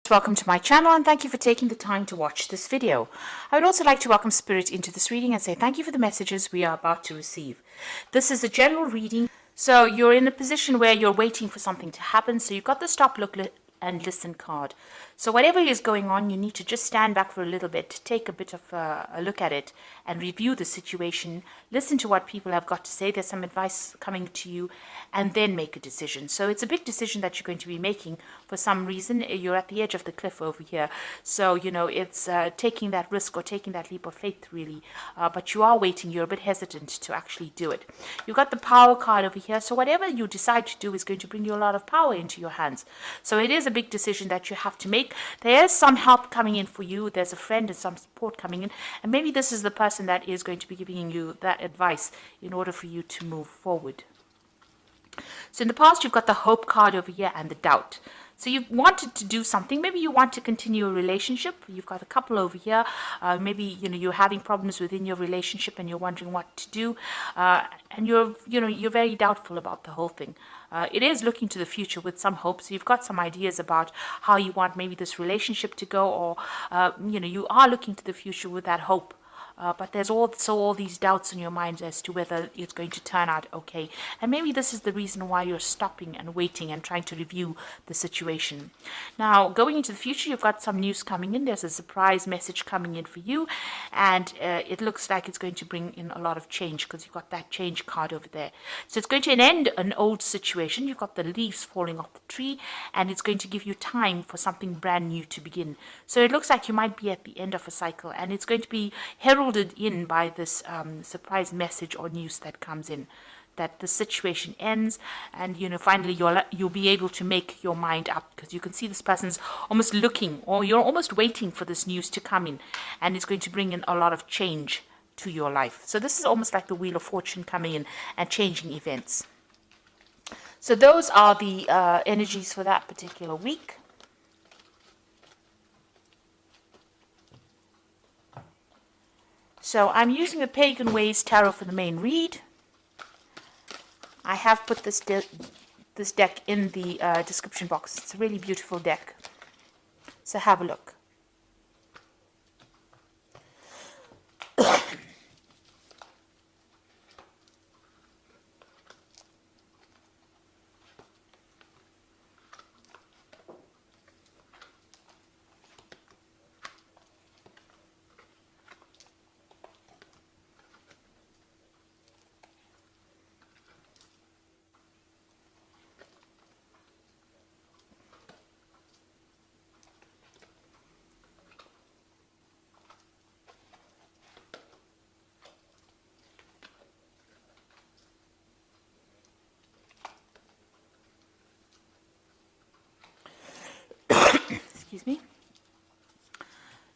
Welcome to my channel and thank you for taking the time to watch this video. I would also like to welcome Spirit into this reading and say thank you for the messages we are about to receive. This is a general reading, so you're in a position where you're waiting for something to happen, so you've got the stop, look, and listen card. So whatever is going on, you need to just stand back for a little bit, take a bit of a look at it and review the situation, listen to what people have got to say. There's some advice coming to you and then make a decision. So it's a big decision that you're going to be making. For some reason, you're at the edge of the cliff over here. So, you know, it's taking that risk or taking that leap of faith, really. But you are waiting. You're a bit hesitant to actually do it. You've got the power card over here. So whatever you decide to do is going to bring you a lot of power into your hands. So it is a big decision that you have to make. There's some help coming in for you. There's a friend and some support coming in. And maybe this is the person that is going to be giving you that advice in order for you to move forward. So in the past, you've got the hope card over here and the doubt. So you've wanted to do something. Maybe you want to continue a relationship. You've got a couple over here. Maybe you're having problems within your relationship and you're wondering what to do. And you're very doubtful about the whole thing. It is looking to the future with some hope. So you've got some ideas about how you want maybe this relationship to go, or you are looking to the future with that hope. But there's also all these doubts in your mind as to whether it's going to turn out okay. And maybe this is the reason why you're stopping and waiting and trying to review the situation. Now, going into the future, you've got some news coming in. There's a surprise message coming in for you. And it looks like it's going to bring in a lot of change because you've got that change card over there. So it's going to end an old situation. You've got the leaves falling off the tree. And it's going to give you time for something brand new to begin. So it looks like you might be at the end of a cycle. And it's going to be heralded in by this surprise message or news that comes in, that the situation ends, and finally you'll be able to make your mind up, because you can see this person's almost looking, or you're almost waiting for this news to come in, and it's going to bring in a lot of change to your life. So this is almost like the Wheel of Fortune coming in and changing events. So those are the energies for that particular week. So I'm using the Pagan Ways Tarot for the main read. I have put this deck in the description box. It's a really beautiful deck. So have a look. Excuse me.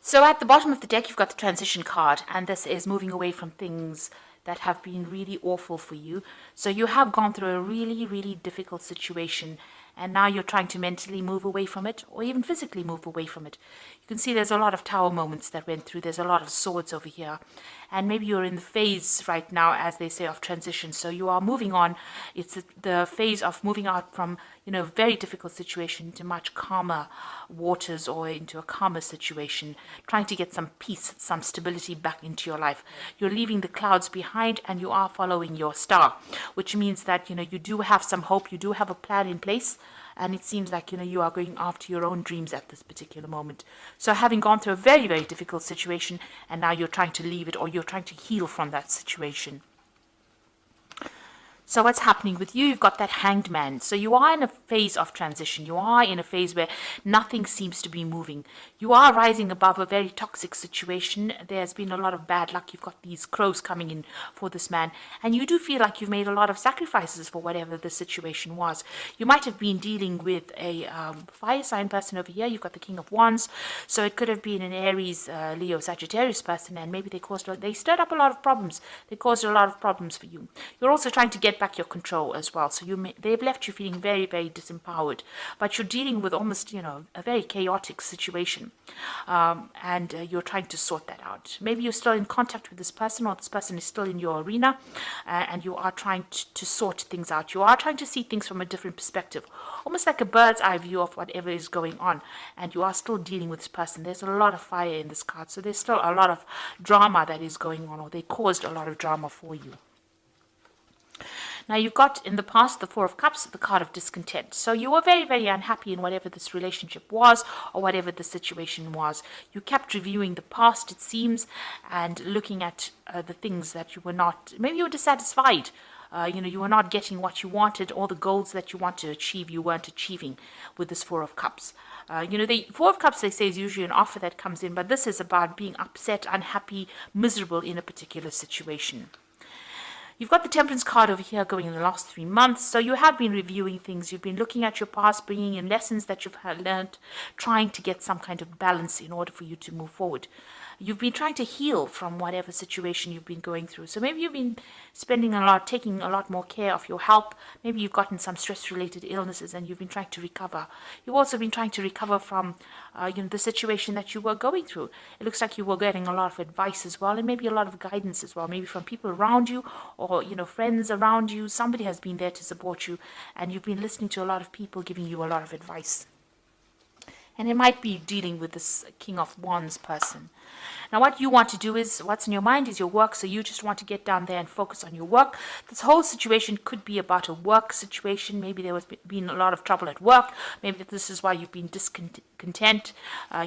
So at the bottom of the deck, you've got the transition card, and this is moving away from things that have been really awful for you. So you have gone through a really, really difficult situation, and now you're trying to mentally move away from it, or even physically move away from it. You can see there's a lot of tower moments that went through. There's a lot of swords over here. And maybe you're in the phase right now, as they say, of transition. So you are moving on. It's the phase of moving out from, a very difficult situation into much calmer waters, or into a calmer situation, trying to get some peace, some stability back into your life. You're leaving the clouds behind and you are following your star, which means that, you do have some hope. You do have a plan in place. And it seems like, you are going after your own dreams at this particular moment. So having gone through a very, very difficult situation, and now you're trying to leave it, or you're trying to heal from that situation. So what's happening with you? You've got that Hanged Man. So you are in a phase of transition. You are in a phase where nothing seems to be moving. You are rising above a very toxic situation. There's been a lot of bad luck. You've got these crows coming in for this man. And you do feel like you've made a lot of sacrifices for whatever the situation was. You might have been dealing with a fire sign person over here. You've got the King of Wands. So it could have been an Aries, Leo, Sagittarius person. And maybe they stirred up a lot of problems. They caused a lot of problems for you. You're also trying to get back your control as well. So they've left you feeling very, very disempowered, but you're dealing with almost, a very chaotic situation, and you're trying to sort that out. Maybe you're still in contact with this person, or this person is still in your arena, and you are trying to sort things out. You are trying to see things from a different perspective, almost like a bird's eye view of whatever is going on, and you are still dealing with this person. There's a lot of fire in this card, so there's still a lot of drama that is going on, or they caused a lot of drama for you. Now, you've got in the past the Four of Cups, the card of discontent. So you were very, very unhappy in whatever this relationship was, or whatever the situation was. You kept reviewing the past, it seems, and looking at the things that you were not, maybe you were dissatisfied. You were not getting what you wanted, or the goals that you want to achieve, you weren't achieving with this Four of Cups. The Four of Cups, they say, is usually an offer that comes in, but this is about being upset, unhappy, miserable in a particular situation. You've got the Temperance card over here going in the last 3 months. So you have been reviewing things. You've been looking at your past, bringing in lessons that you've learned, trying to get some kind of balance in order for you to move forward. You've been trying to heal from whatever situation you've been going through. So maybe you've been taking a lot more care of your health. Maybe you've gotten some stress-related illnesses and you've been trying to recover. You've also been trying to recover from, the situation that you were going through. It looks like you were getting a lot of advice as well, and maybe a lot of guidance as well, maybe from people around you, or, friends around you. Somebody has been there to support you, and you've been listening to a lot of people giving you a lot of advice. And it might be dealing with this King of Wands person. Now, what you want to do is, what's in your mind is your work, so you just want to get down there and focus on your work. This whole situation could be about a work situation. Maybe there has been a lot of trouble at work. Maybe this is why you've been discontent.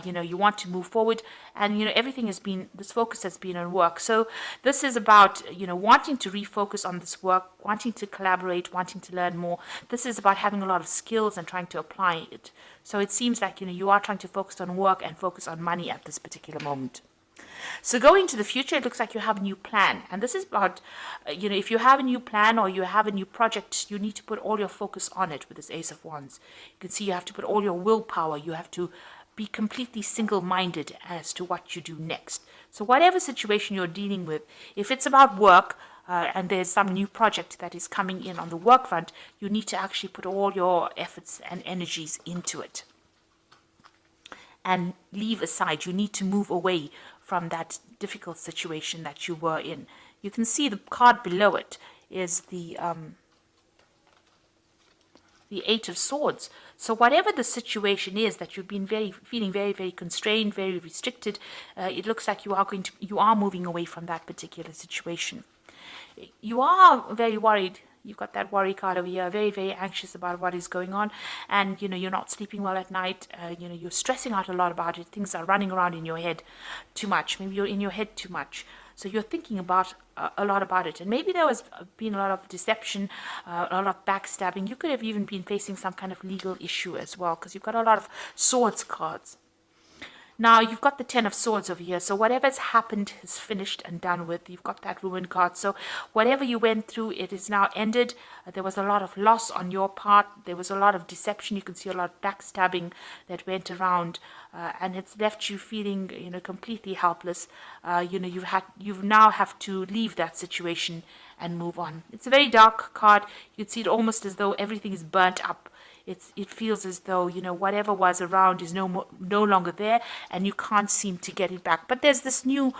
You want to move forward, and, everything has been, this focus has been on work. So this is about, wanting to refocus on this work, wanting to collaborate, wanting to learn more. This is about having a lot of skills and trying to apply it. So it seems like, you are trying to focus on work and focus on money at this particular moment. So going into the future, it looks like you have a new plan. And this is about, if you have a new plan or you have a new project, you need to put all your focus on it with this Ace of Wands. You can see you have to put all your willpower. You have to be completely single-minded as to what you do next. So whatever situation you're dealing with, if it's about work, and there's some new project that is coming in on the work front, you need to actually put all your efforts and energies into it. And leave aside, you need to move away from that difficult situation that you were in. You can see the card below it is the Eight of Swords. So whatever the situation is that you've been feeling very, very constrained, very restricted, it looks like you are moving away from that particular situation. You are very worried. You've got that worry card over here, very, very anxious about what is going on. And, you're not sleeping well at night. You're stressing out a lot about it. Things are running around in your head too much. Maybe you're in your head too much. So you're thinking about a lot about it. And maybe there has been a lot of deception, a lot of backstabbing. You could have even been facing some kind of legal issue as well, because you've got a lot of swords cards. Now, you've got the Ten of Swords over here. So whatever's happened is finished and done with. You've got that Ruin card. So whatever you went through, it is now ended. There was a lot of loss on your part. There was a lot of deception. You can see a lot of backstabbing that went around. And it's left you feeling, completely helpless. You now have to leave that situation and move on. It's a very dark card. You can see it almost as though everything is burnt up. It feels as though, whatever was around is no longer there, and you can't seem to get it back. But there's this new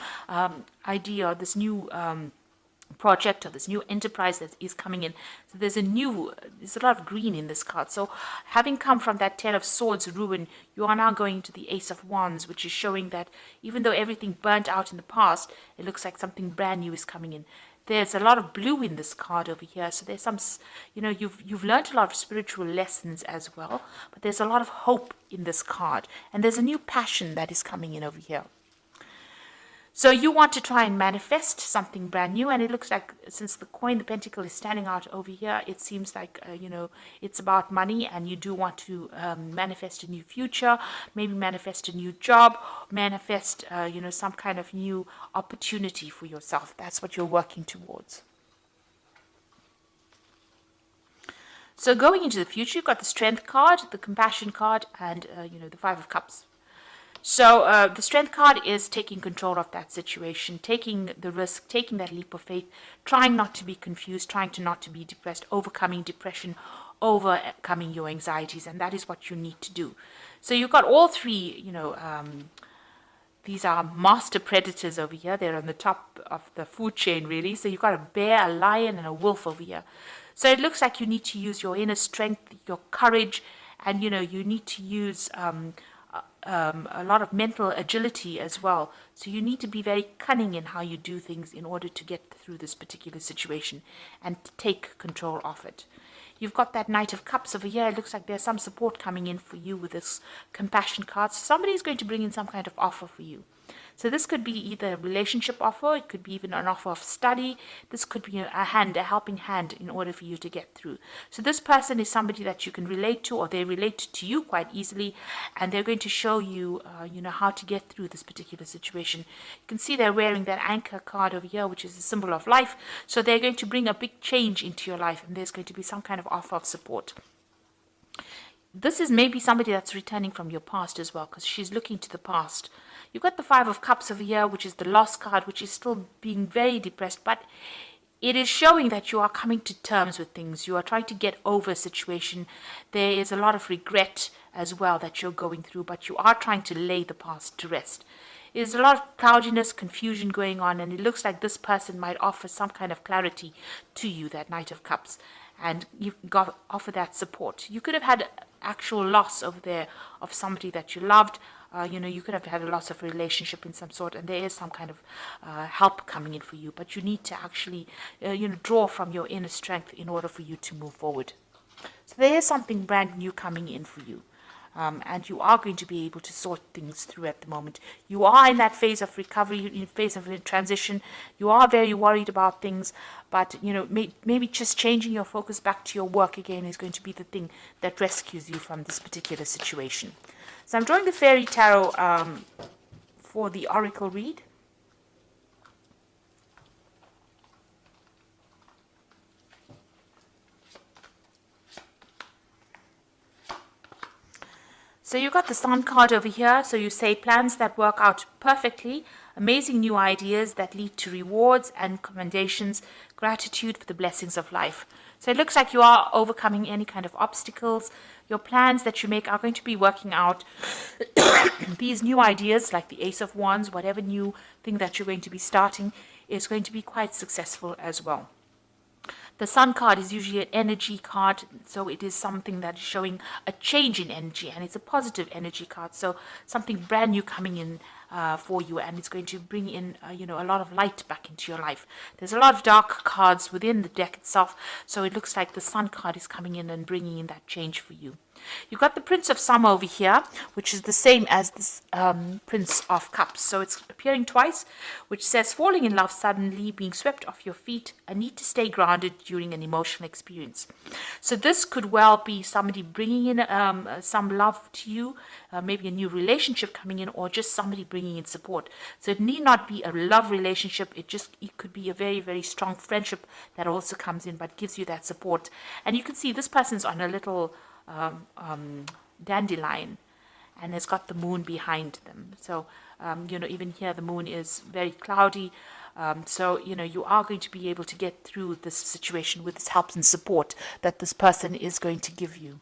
idea, this new project, or this new enterprise that is coming in. So there's a lot of green in this card. So having come from that Ten of Swords ruin, you are now going to the Ace of Wands, which is showing that even though everything burnt out in the past, it looks like something brand new is coming in. There's a lot of blue in this card over here. So there's some, you've learned a lot of spiritual lessons as well. But there's a lot of hope in this card. And there's a new passion that is coming in over here. So you want to try and manifest something brand new. And it looks like, since the coin, the pentacle, is standing out over here, it seems like, it's about money. And you do want to manifest a new future, maybe manifest a new job, manifest, some kind of new opportunity for yourself. That's what you're working towards. So going into the future, you've got the Strength card, the Compassion card, and, the Five of Cups. So the strength card is taking control of that situation, taking the risk, taking that leap of faith, trying not to be confused, trying to not to be depressed, overcoming depression, overcoming your anxieties, and that is what you need to do. So you've got all three, these are master predators over here. They're on the top of the food chain, really. So you've got a bear, a lion, and a wolf over here. So it looks like you need to use your inner strength, your courage, and, you need to use a lot of mental agility as well. So you need to be very cunning in how you do things in order to get through this particular situation and take control of it. You've got that Knight of Cups over here. It looks like there's some support coming in for you with this compassion card. So somebody's going to bring in some kind of offer for you. So this could be either a relationship offer, it could be even an offer of study. This could be a helping hand in order for you to get through. So this person is somebody that you can relate to, or they relate to you quite easily, and they're going to show you, how to get through this particular situation. You can see they're wearing that anchor card over here, which is a symbol of life. So they're going to bring a big change into your life, and there's going to be some kind of offer of support. This is maybe somebody that's returning from your past as well, because she's looking to the past. You've got the Five of Cups over here, which is the lost card, which is still being very depressed, but it is showing that you are coming to terms with things. You are trying to get over a situation. There is a lot of regret as well that you're going through, but you are trying to lay the past to rest. There's a lot of cloudiness, confusion going on, and it looks like this person might offer some kind of clarity to you, that Knight of Cups, and you've got to offer that support. You could have had actual loss over there of somebody that you loved. You could have had a loss of a relationship in some sort, and there is some kind of help coming in for you. But you need to actually, draw from your inner strength in order for you to move forward. So there is something brand new coming in for you. And you are going to be able to sort things through at the moment. You are in that phase of recovery, in phase of transition. You are very worried about things, but maybe just changing your focus back to your work again is going to be the thing that rescues you from this particular situation. So I'm drawing the Fairy Tarot for the Oracle read. So you've got the Sun card over here. So you say plans that work out perfectly, amazing new ideas that lead to rewards and commendations, gratitude for the blessings of life. So it looks like you are overcoming any kind of obstacles. Your plans that you make are going to be working out. These new ideas, like the Ace of Wands, whatever new thing that you're going to be starting, is going to be quite successful as well. The Sun card is usually an energy card, so it is something that is showing a change in energy, and it's a positive energy card, so something brand new coming in for you, and it's going to bring in a lot of light back into your life. There's a lot of dark cards within the deck itself, so it looks like the Sun card is coming in and bringing in that change for you. You've got the Prince of Summer over here, which is the same as this Prince of Cups. So it's appearing twice, which says falling in love suddenly, being swept off your feet, a need to stay grounded during an emotional experience. So this could well be somebody bringing in some love to you, maybe a new relationship coming in, or just somebody bringing in support. So it need not be a love relationship. It could be a very, very strong friendship that also comes in, but gives you that support. And you can see this person's on a little dandelion, and it's got the moon behind them. So even here the moon is very cloudy. So you are going to be able to get through this situation with this help and support that this person is going to give you.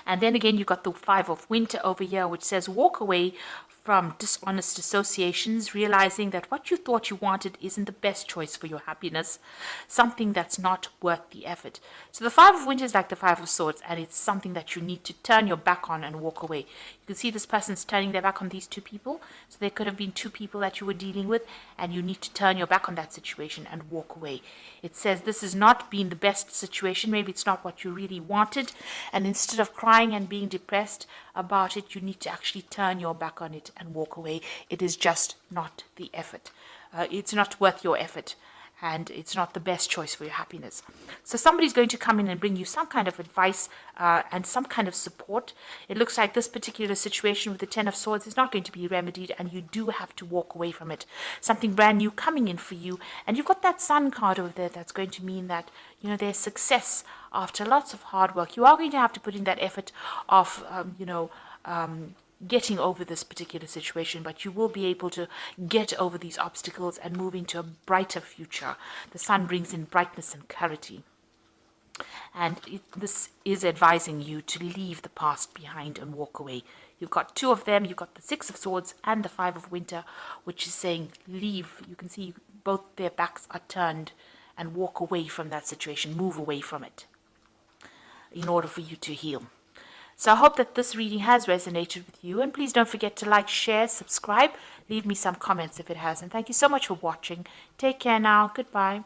And then again, you've got the Five of Winter over here, which says walk away from dishonest associations, realizing that what you thought you wanted isn't the best choice for your happiness, something that's not worth the effort. So the Five of Winter is like the Five of Swords, and it's something that you need to turn your back on and walk away. You can see this person's turning their back on these two people. So there could have been two people that you were dealing with, and you need to turn your back on that situation and walk away. It says this has not been the best situation. Maybe it's not what you really wanted, and instead of crying and being depressed about it, you need to actually turn your back on it and walk away. It is just not the effort. It's not worth your effort, and it's not the best choice for your happiness. So somebody's going to come in and bring you some kind of advice and some kind of support. It looks like this particular situation with the Ten of Swords is not going to be remedied, and you do have to walk away from it. Something brand new coming in for you, and you've got that Sun card over there. That's going to mean that there's success after lots of hard work. You are going to have to put in that effort of getting over this particular situation, but you will be able to get over these obstacles and move into a brighter future. The sun brings in brightness and clarity. And this is advising you to leave the past behind and walk away. You've got two of them. You've got the Six of Swords and the Five of Winter, which is saying leave. You can see both their backs are turned and walk away from that situation, move away from it in order for you to heal. So I hope that this reading has resonated with you, and please don't forget to like, share, subscribe, leave me some comments if it has. And thank you so much for watching. Take care now. Goodbye.